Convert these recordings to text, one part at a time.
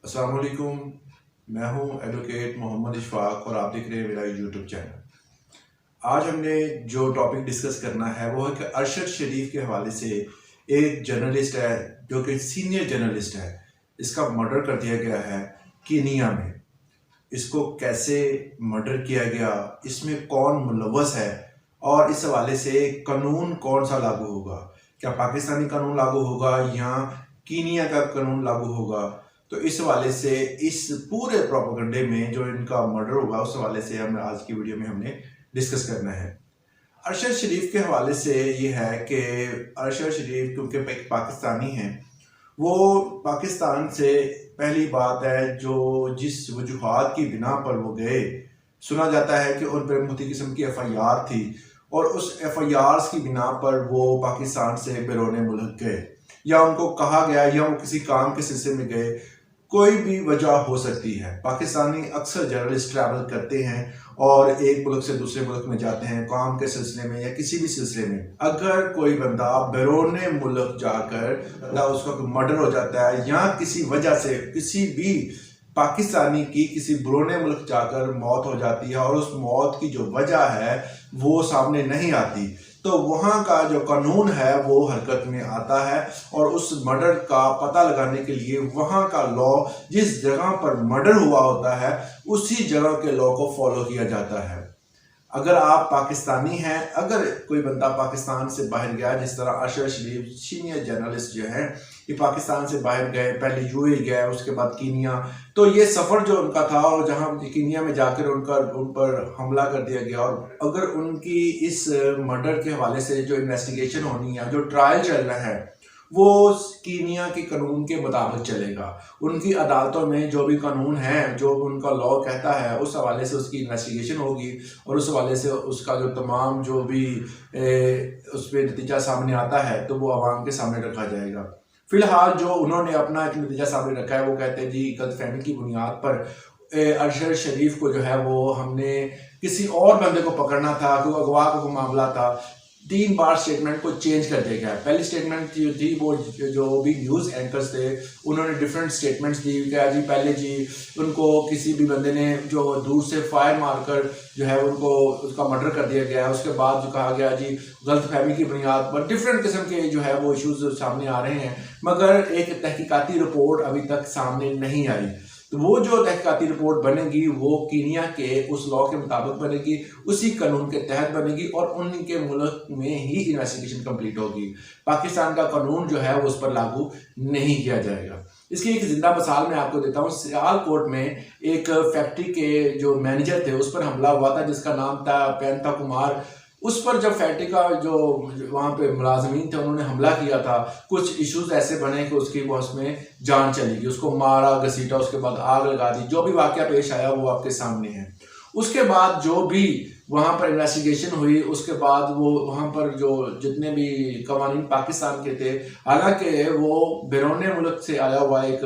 अस्सलाम वालेकुम। मैं हूं एडवोकेट मोहम्मद इशफाक और आप देख रहे हैं मेरा यूट्यूब चैनल। आज हमने जो टॉपिक डिस्कस करना है वो है कि अरशद शरीफ के हवाले से एक जर्नलिस्ट है जो कि सीनियर जर्नलिस्ट है, इसका मर्डर कर दिया गया है कीनिया में। इसको कैसे मर्डर किया गया, इसमें कौन मुलव्वस है और इस हवाले से कानून कौन सा लागू होगा, क्या पाकिस्तानी कानून लागू होगा या कीनिया का कानून लागू होगा। तो इस हवाले से इस पूरे प्रोपेगेंडे में जो इनका मर्डर होगा उस हवाले से हम आज की वीडियो में हमने डिस्कस करना है। अरशद शरीफ के हवाले से ये है कि अरशद शरीफ क्योंकि एक पाकिस्तानी हैं, वो पाकिस्तान से पहली बात है जो जिस वजूहात की बिना पर वो गए, सुना जाता है कि उन पर मुख्तलिफ किस्म की FIR थी और उस FIR की बिना पर वो पाकिस्तान से बैरून मुल्क गए या उनको कहा गया या वो किसी काम के सिलसिले में गए। कोई भी वजह हो सकती है। पाकिस्तानी अक्सर जर्नलिस्ट ट्रैवल करते हैं और एक मुल्क से दूसरे मुल्क में जाते हैं काम के सिलसिले में या किसी भी सिलसिले में। अगर कोई बंदा बैरून मुल्क जाकर या उसका मर्डर हो जाता है या किसी वजह से किसी भी पाकिस्तानी की किसी बैरून मुल्क जाकर मौत हो जाती है और उस मौत की जो वजह है वो सामने नहीं आती, तो वहाँ का जो कानून है वो हरकत में आता है और उस मर्डर का पता लगाने के लिए वहाँ का लॉ, जिस जगह पर मर्डर हुआ होता है उसी जगह के लॉ को फॉलो किया जाता है। अगर आप पाकिस्तानी हैं, अगर कोई बंदा पाकिस्तान से बाहर गया, जिस तरह अरशद शरीफ सीनियर जर्नलिस्ट जो हैं ये पाकिस्तान से बाहर गए, पहले UAE गए उसके बाद कीनिया, तो ये सफ़र जो उनका था और जहां कीनिया में जाकर उन पर हमला कर दिया गया और अगर उनकी इस मर्डर के हवाले से जो इन्वेस्टिगेशन होनी है, जो ट्रायल चल रहा है, वो कीनिया के कानून के मुताबिक चलेगा। उनकी अदालतों में जो भी कानून है, जो उनका लॉ कहता है, उस हवाले से उसकी इन्वेस्टिगेशन होगी और उस हवाले से उसका जो तमाम जो भी उस पर नतीजा सामने आता है तो वो आवाम के सामने रखा जाएगा। फिलहाल जो उन्होंने अपना एक नतीजा सामने रखा है वो कहते हैं जी गलतफहमी की बुनियाद पर अरशद शरीफ को जो है वो हमने किसी और बंदे को पकड़ना था क्योंकि अगवा का कोई मामला था। 3 बार स्टेटमेंट को चेंज कर दिया गया है। पहली स्टेटमेंट जो थी वो जो भी न्यूज़ एंकर्स थे उन्होंने डिफरेंट स्टेटमेंट्स दी। क्या जी पहले जी उनको किसी भी बंदे ने जो दूर से फायर मारकर जो है उनको उसका मर्डर कर दिया गया है। उसके बाद जो कहा गया जी गलतफहमी की बुनियाद पर डिफरेंट किस्म के जो है वो इश्यूज सामने आ रहे हैं, मगर एक तहकीकाती रिपोर्ट अभी तक सामने नहीं आई। तो वो जो तहकीकाती रिपोर्ट बनेगी वो कीनिया के उस लॉ के मुताबिक बनेगी, उसी कानून के तहत बनेगी और उनके मुल्क में ही इन्वेस्टिगेशन कंप्लीट होगी। पाकिस्तान का कानून जो है वो उस पर लागू नहीं किया जाएगा। इसकी एक जिंदा मिसाल मैं आपको देता हूँ। सियालकोट में एक फैक्ट्री के जो मैनेजर थे उस पर हमला हुआ था जिसका नाम था पेंथा कुमार। उस पर जब फैक्ट्री का जो वहाँ पे मुलाजमीन थे उन्होंने हमला किया था, कुछ इश्यूज ऐसे बने कि उसकी वो उसमें जान चली गई, उसको मारा घसीटा, उसके बाद आग लगा दी। जो भी वाकया पेश आया वो आपके सामने है। उसके बाद जो भी वहाँ पर इन्वेस्टिगेशन हुई, उसके बाद वो वहाँ पर जो जितने भी कवानीन पाकिस्तान के थे, हालांकि वो बैरून मुल्क से आया हुआ एक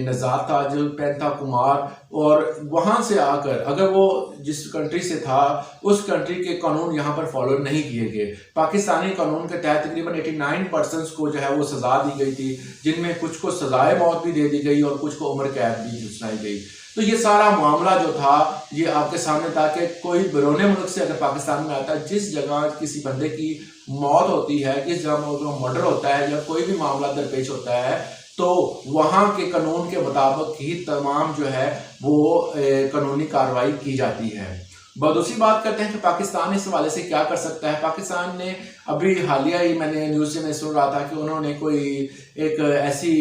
नज़ार था जो पेंथा कुमार, और वहाँ से आकर अगर वो जिस कंट्री से था उस कंट्री के कानून यहाँ पर फॉलो नहीं किए गए। पाकिस्तानी कानून के तहत तकरीबन 89% को जो है वो सज़ा दी गई थी, जिनमें कुछ को सजाए मौत भी दे दी गई और कुछ को उम्र कैद भी सुनाई गई। तो ये सारा मामला जो था ये आपके सामने था कि कोई बैरून मुल्क से अगर पाकिस्तान में आता है, जिस जगह किसी बंदे की मौत होती है, किस जगह मर्डर होता है या कोई भी मामला दरपेश होता है, तो वहाँ के कानून के मुताबिक ही तमाम जो है वो कानूनी कार्रवाई की जाती है। दूसरी बात करते हैं कि पाकिस्तान इस हवाले से क्या कर सकता है। पाकिस्तान ने अभी हालिया ही मैंने न्यूज़ में सुन रहा था कि उन्होंने कोई एक ऐसी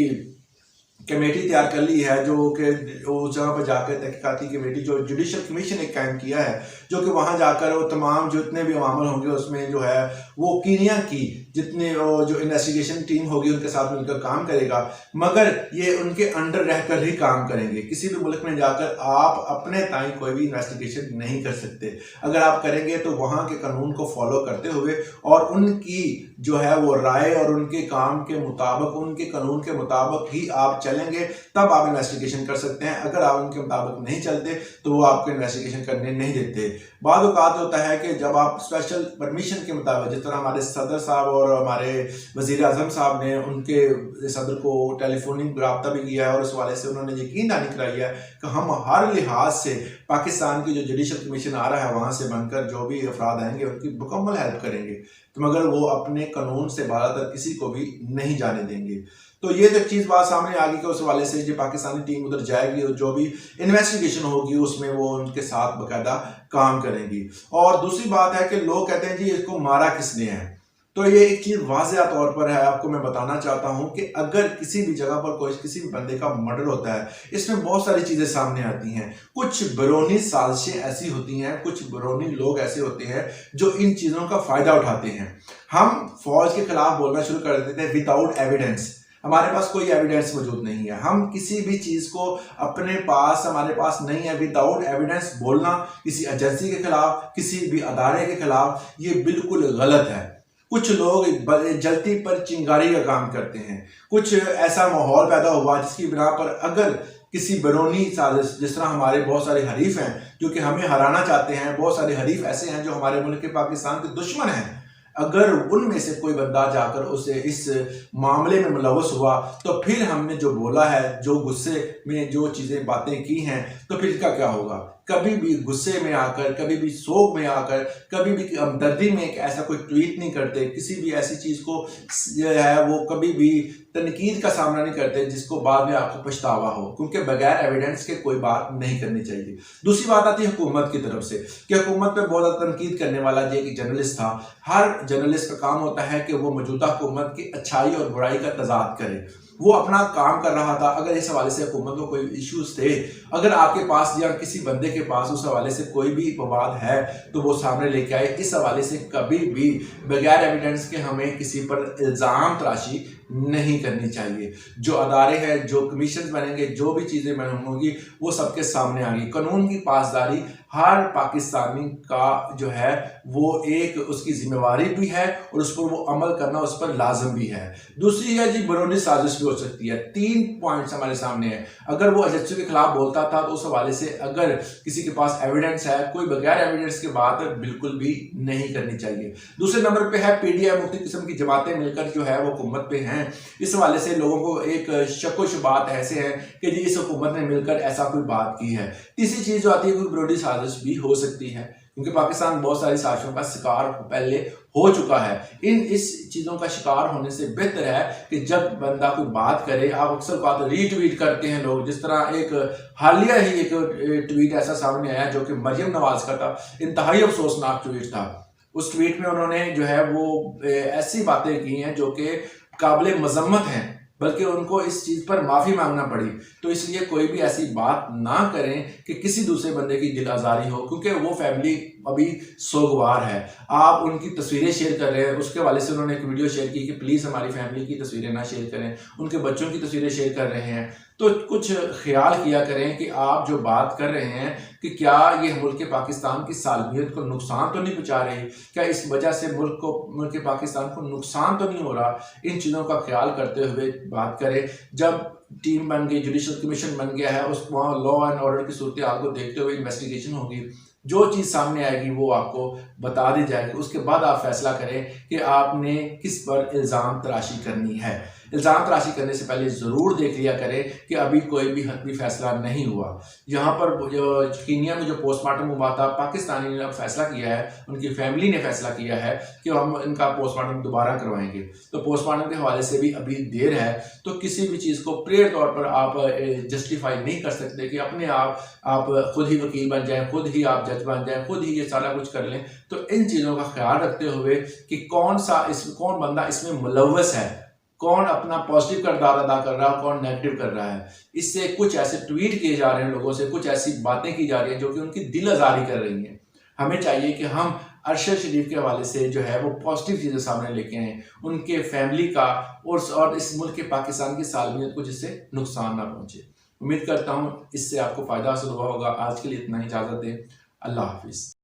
कमेटी तैयार कर ली है जो कि उस जगह पर जाकर तहकीकाती कमेटी जो जुडिशल कमीशन एक कायम किया है, जो कि वहाँ जाकर वो तमाम जितने भी मामले होंगे उसमें जो है वो कीनिया की जितने जो इन्वेस्टिगेशन टीम होगी उनके साथ मिलकर काम करेगा, मगर ये उनके अंडर रहकर ही काम करेंगे। किसी भी मुल्क में जाकर आप अपने ताई कोई भी इन्वेस्टिगेशन नहीं कर सकते। अगर आप करेंगे तो वहाँ के कानून को फॉलो करते हुए और उनकी जो है वो राय और उनके काम के मुताबिक, उनके कानून के मुताबिक ही आप चलेंगे, तब आप इन्वेस्टिगेशन कर सकते हैं। अगर आप उनके मुताबिक नहीं चलते तो वो आपको इन्वेस्टिगेशन करने नहीं देते। बाद औक़ात होता है कि जब आप स्पेशल परमिशन के मुताबिक, जिस तरह हमारे सदर साहब और और हमारे वज़ीर आज़म साहब ने उनके सदर को टेलीफोनिक रब्ता भी किया है और उस हवाले से उन्होंने यकीन दहानी कराई है कि हम हर लिहाज से पाकिस्तान की जो जुडिशल कमीशन आ रहा है वहाँ से बनकर जो भी अफराद आएंगे उनकी मुकम्मल हेल्प करेंगे, तो मगर वो अपने कानून से बालातर किसी को भी नहीं जाने देंगे। तो ये जब चीज़ बात सामने आ गई कि उस हवाले से जो पाकिस्तानी टीम उधर जाएगी और जो भी इन्वेस्टिगेशन होगी उसमें वो उनके साथ बाकायदा काम करेंगी। और दूसरी बात है कि लोग कहते हैं जी इसको मारा किसने है, तो ये एक चीज़ वाज़ेह तौर पर है, आपको मैं बताना चाहता हूं कि अगर किसी भी जगह पर कोई किसी भी बंदे का मर्डर होता है, इसमें बहुत सारी चीज़ें सामने आती हैं। कुछ बैरूनी साजिशें ऐसी होती हैं, कुछ बैरूनी लोग ऐसे होते हैं जो इन चीज़ों का फ़ायदा उठाते हैं। हम फौज के खिलाफ बोलना शुरू कर देते हैं विदाउट एविडेंस, हमारे पास कोई एविडेंस मौजूद नहीं है, हम किसी भी चीज़ को अपने पास हमारे पास नहीं है, विदाउट एविडेंस बोलना किसी एजेंसी के खिलाफ, किसी भी अदारे के खिलाफ, ये बिल्कुल गलत है। कुछ लोग जलती पर चिंगारी का काम करते हैं, कुछ ऐसा माहौल पैदा हुआ जिसकी बिना पर अगर किसी बैरूनी साजिश, जिस तरह हमारे बहुत सारे हरीफ हैं जो कि हमें हराना चाहते हैं, बहुत सारे हरीफ ऐसे हैं जो हमारे मुल्क के पाकिस्तान के दुश्मन हैं, अगर उनमें से कोई बंदा जाकर उसे इस मामले में मुलव्वस हुआ तो फिर हमने जो बोला है, जो गुस्से में जो चीज़ें बातें की हैं, तो फिर इसका क्या होगा। कभी भी गुस्से में आकर, कभी भी सोग में आकर, कभी भी हमदर्दी में एक ऐसा कोई ट्वीट नहीं करते, किसी भी ऐसी चीज़ को जो है वो कभी भी तनकीद का सामना नहीं करते जिसको बाद में आपको पछतावा हो, क्योंकि बगैर एविडेंस के कोई बात नहीं करनी चाहिए। दूसरी बात आती है हुकूमत की तरफ से कि हुकूमत पे बहुत ज़्यादा तनकीद करने वाला जो एक जर्नलिस्ट था। हर जर्नलिस्ट का काम होता है कि वो मौजूदा हुकूमत की अच्छाई और बुराई का तजाद करे, वो अपना काम कर रहा था। अगर इस हवाले से हुकूमत को कोई इश्यूज थे, अगर आपके पास या किसी बंदे के पास उस हवाले से कोई भी विवाद है तो वो सामने लेके आए। इस हवाले से कभी भी बगैर एविडेंस के हमें किसी पर इल्ज़ाम तराशी नहीं करनी चाहिए। जो अदारे हैं, जो कमीशन बनेंगे, जो भी चीज़ें होंगी वो सबके सामने आ गई। कानून की पासदारी हर पाकिस्तानी का जो है वो एक उसकी जिम्मेवारी भी है और उस पर वो अमल करना उस पर लाजम भी है। दूसरी है जी बैरूनी साजिश भी हो सकती है। 3 पॉइंट्स हमारे सामने है। अगर वो एजेंसी के खिलाफ बोलता था तो उस हवाले से अगर किसी के पास एविडेंस है, कोई बगैर एविडेंस के बात बिल्कुल भी नहीं करनी चाहिए। दूसरे नंबर पे है पीडीएम, मुख्तलिफ किस्म की जमातें मिलकर जो है वो हुकूमत पे हैं। इस हवाले से लोगों को एक शक व शुबात ऐसे हैं कि जी इस हुकूमत ने मिलकर ऐसा कोई बात की है। तीसरी चीज़ जो आती है कोई बैरूनी साजिश भी हो सकती है, क्योंकि पाकिस्तान बहुत सारी साजिशों का शिकार पहले हो चुका है। इस चीज़ों का शिकार होने से बेहतर है कि जब बंदा कोई बात करे, आप अक्सर बात रीट्वीट करते हैं लोग, जिस तरह एक हालिया ही एक ट्वीट ऐसा सामने आया जो कि मरियम नवाज का था, इंतहाई अफसोसनाक ट्वीट था। उस ट्वीट में उन्होंने जो है वो ऐसी बातें की हैं जो कि काबिल मजम्मत हैं, बल्कि उनको इस चीज़ पर माफ़ी मांगना पड़ी। तो इसलिए कोई भी ऐसी बात ना करें कि किसी दूसरे बंदे की दिल आज़ारी हो, क्योंकि वो फैमिली अभी सोगवार है। आप उनकी तस्वीरें शेयर कर रहे हैं, उसके हवाले से उन्होंने एक वीडियो शेयर की कि प्लीज़ हमारी फैमिली की तस्वीरें ना शेयर करें, उनके बच्चों की तस्वीरें शेयर कर रहे हैं। तो कुछ ख्याल किया करें कि आप जो बात कर रहे हैं कि क्या ये मुल्क पाकिस्तान की सालमियत को नुकसान तो नहीं पहुँचा रही, क्या इस वजह से मुल्क पाकिस्तान को नुकसान तो नहीं हो रहा। इन चीज़ों का ख्याल करते हुए बात करें। जब टीम बन गई, जुडिशल कमीशन बन गया है, उस वहाँ लॉ एंड ऑर्डर की सूरत हाल को देखते हुए इन्वेस्टिगेशन होगी, जो चीज़ सामने आएगी वो आपको बता दी जाएगी। उसके बाद आप फैसला करें कि आपने किस पर इल्ज़ाम तराशी करनी है। इल्ज़ाम तराशी करने से पहले ज़रूर देख लिया करें कि अभी कोई भी हतमी फैसला नहीं हुआ। यहाँ पर जो कीनिया में जो पोस्टमार्टम हुआ था, पाकिस्तानी ने अब फैसला किया है, उनकी फैमिली ने फैसला किया है कि हम इनका पोस्टमार्टम दोबारा करवाएंगे। तो पोस्टमार्टम के हवाले से भी अभी देर है, तो किसी भी चीज़ को प्रेयर तौर पर आप जस्टिफाई नहीं कर सकते कि अपने आप खुद ही वकील बन जाएं, खुद ही आप जज बन जाएं, खुद ही ये सारा कुछ कर लें। तो इन चीज़ों का ख्याल रखते हुए कि कौन बंदा इसमें मुलव्वस है, कौन अपना पॉजिटिव किरदार अदा कर रहा है, कौन नेगेटिव कर रहा है। इससे कुछ ऐसे ट्वीट किए जा रहे हैं लोगों से, कुछ ऐसी बातें की जा रही हैं जो कि उनकी दिल आज़ारी कर रही हैं। हमें चाहिए कि हम अरशद शरीफ के हवाले से जो है वो पॉजिटिव चीज़ें सामने लेके आएँ, उनके फैमिली का और इस मुल्क के पाकिस्तान की सालमियत को जिससे नुकसान ना पहुँचे। उम्मीद करता हूँ इससे आपको फ़ायदा हासिल हुआ होगा। आज के लिए इतना ही, इजाज़त दें। अल्लाह हाफिज़।